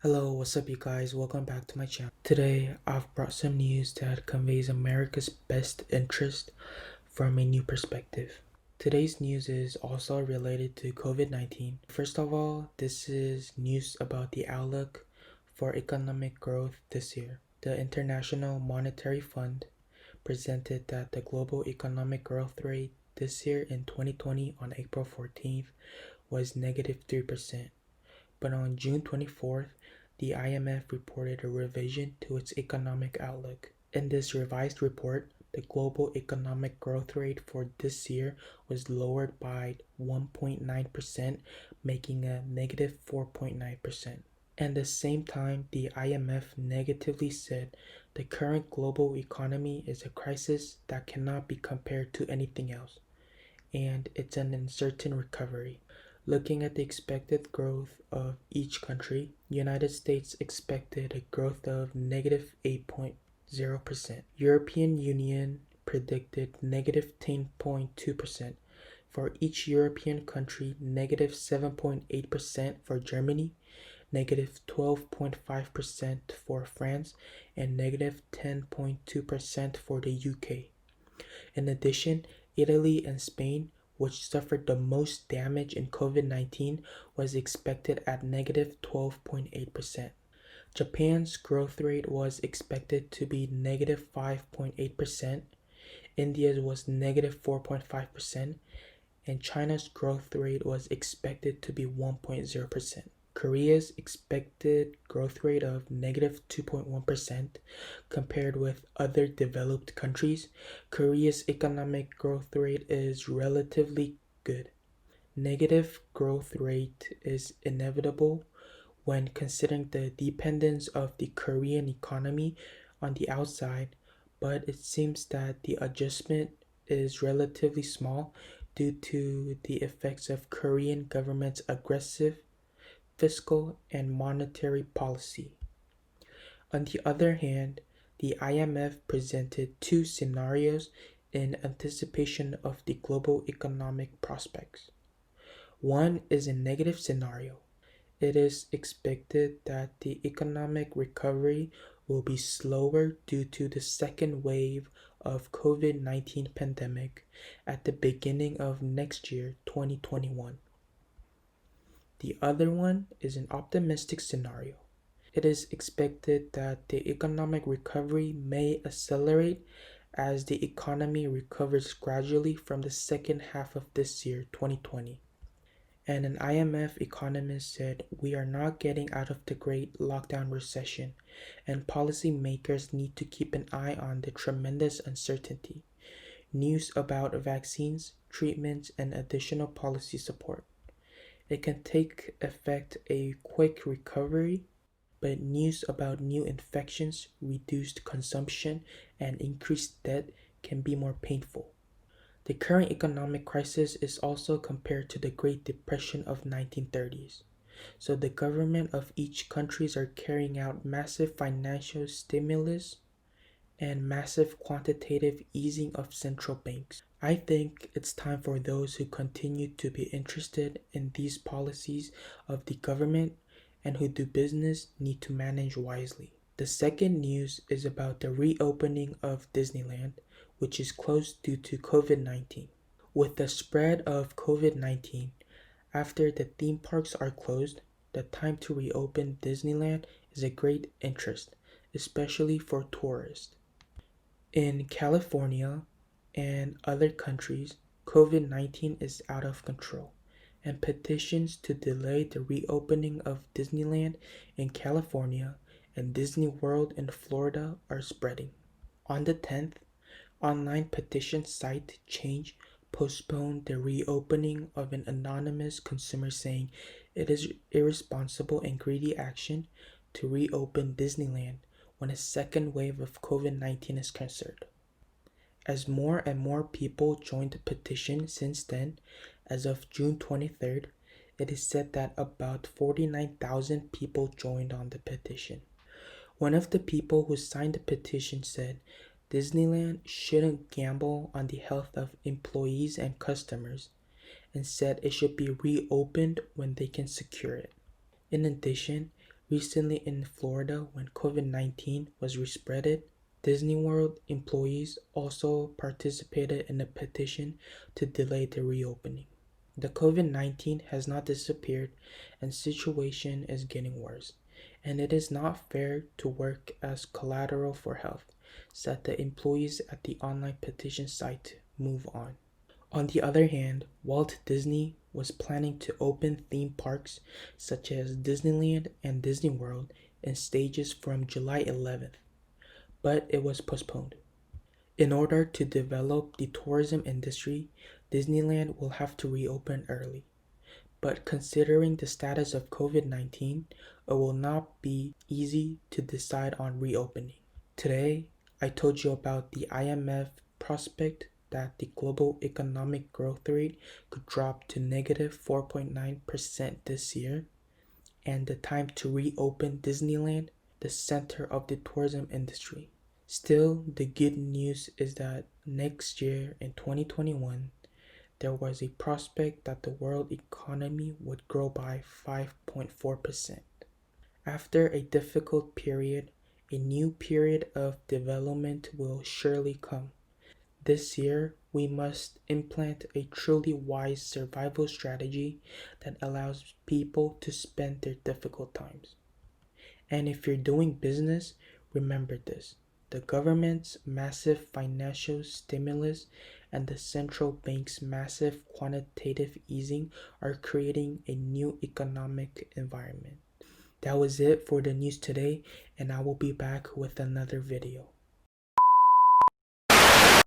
Hello, what's up you guys? Welcome back to my channel. Today, I've brought some news that conveys America's best interest from a new perspective. Today's news is also related to COVID-19. First of all, this is news about the outlook for economic growth this year. The International Monetary Fund presented that the global economic growth rate this year in 2020 on April 14th was negative 3%. But on June 24th, the IMF reported a revision to its economic outlook. In this revised report, the global economic growth rate for this year was lowered by 1.9%, making a negative 4.9%. At the same time, the IMF negatively said the current global economy is a crisis that cannot be compared to anything else, and it's an uncertain recovery. Looking at the expected growth of each country, United States expected a growth of negative 8.0%. European Union predicted negative 10.2%. For each European country, negative 7.8% for Germany, negative 12.5% for France, and negative 10.2% for the UK. In addition, Italy and Spain, which suffered the most damage in COVID-19, was expected at negative 12.8%. Japan's growth rate was expected to be negative 5.8%, India's was negative 4.5%, and China's growth rate was expected to be 1.0%. Korea's expected growth rate of negative 2.1%. Compared with other developed countries, Korea's economic growth rate is relatively good. Negative growth rate is inevitable when considering the dependence of the Korean economy on the outside, but it seems that the adjustment is relatively small due to the effects of Korean government's aggressive fiscal and monetary policy. On the other hand, the IMF presented two scenarios in anticipation of the global economic prospects. One is a negative scenario. It is expected that the economic recovery will be slower due to the second wave of COVID-19 pandemic at the beginning of next year, 2021. The other one is an optimistic scenario. It is expected that the economic recovery may accelerate as the economy recovers gradually from the second half of this year, 2020. And an IMF economist said, "We are not getting out of the great lockdown recession, and policymakers need to keep an eye on the tremendous uncertainty, news about vaccines, treatments, and additional policy support. It can take effect a quick recovery, but news about new infections, reduced consumption, and increased debt can be more painful." The current economic crisis is also compared to the Great Depression of 1930s. So the government of each countries are carrying out massive financial stimulus and massive quantitative easing of central banks. I think it's time for those who continue to be interested in these policies of the government and who do business need to manage wisely. The second news is about the reopening of Disneyland, which is closed due to COVID-19. With the spread of COVID-19, after the theme parks are closed, the time to reopen Disneyland is a great interest, especially for tourists. In California and other countries, COVID-19 is out of control, and petitions to delay the reopening of Disneyland in California and Disney World in Florida are spreading. On the 10th, online petition site Change postponed the reopening of an anonymous consumer saying it is irresponsible and greedy action to reopen Disneyland when a second wave of COVID-19 is concerned. As more and more people joined the petition since then, as of June 23rd, it is said that about 49,000 people joined on the petition. One of the people who signed the petition said Disneyland shouldn't gamble on the health of employees and customers, and said it should be reopened when they can secure it. In addition, Recently in Florida, when COVID-19 was respreaded, Disney World employees also participated in a petition to delay the reopening. The COVID-19 has not disappeared and situation is getting worse, and it is not fair to work as collateral for health, said the employees at the online petition site Move On. On the other hand, Walt Disney was planning to open theme parks such as Disneyland and Disney World in stages from July 11th, but it was postponed. In order to develop the tourism industry, Disneyland will have to reopen early. But considering the status of COVID-19, it will not be easy to decide on reopening. Today, I told you about the IMF prospect that the global economic growth rate could drop to negative 4.9% this year, and the time to reopen Disneyland, the center of the tourism industry. Still, the good news is that next year in 2021, there was a prospect that the world economy would grow by 5.4%. After a difficult period, a new period of development will surely come. This year, we must implement a truly wise survival strategy that allows people to spend their difficult times. And if you're doing business, remember this. The government's massive financial stimulus and the central bank's massive quantitative easing are creating a new economic environment. That was it for the news today, and I will be back with another video.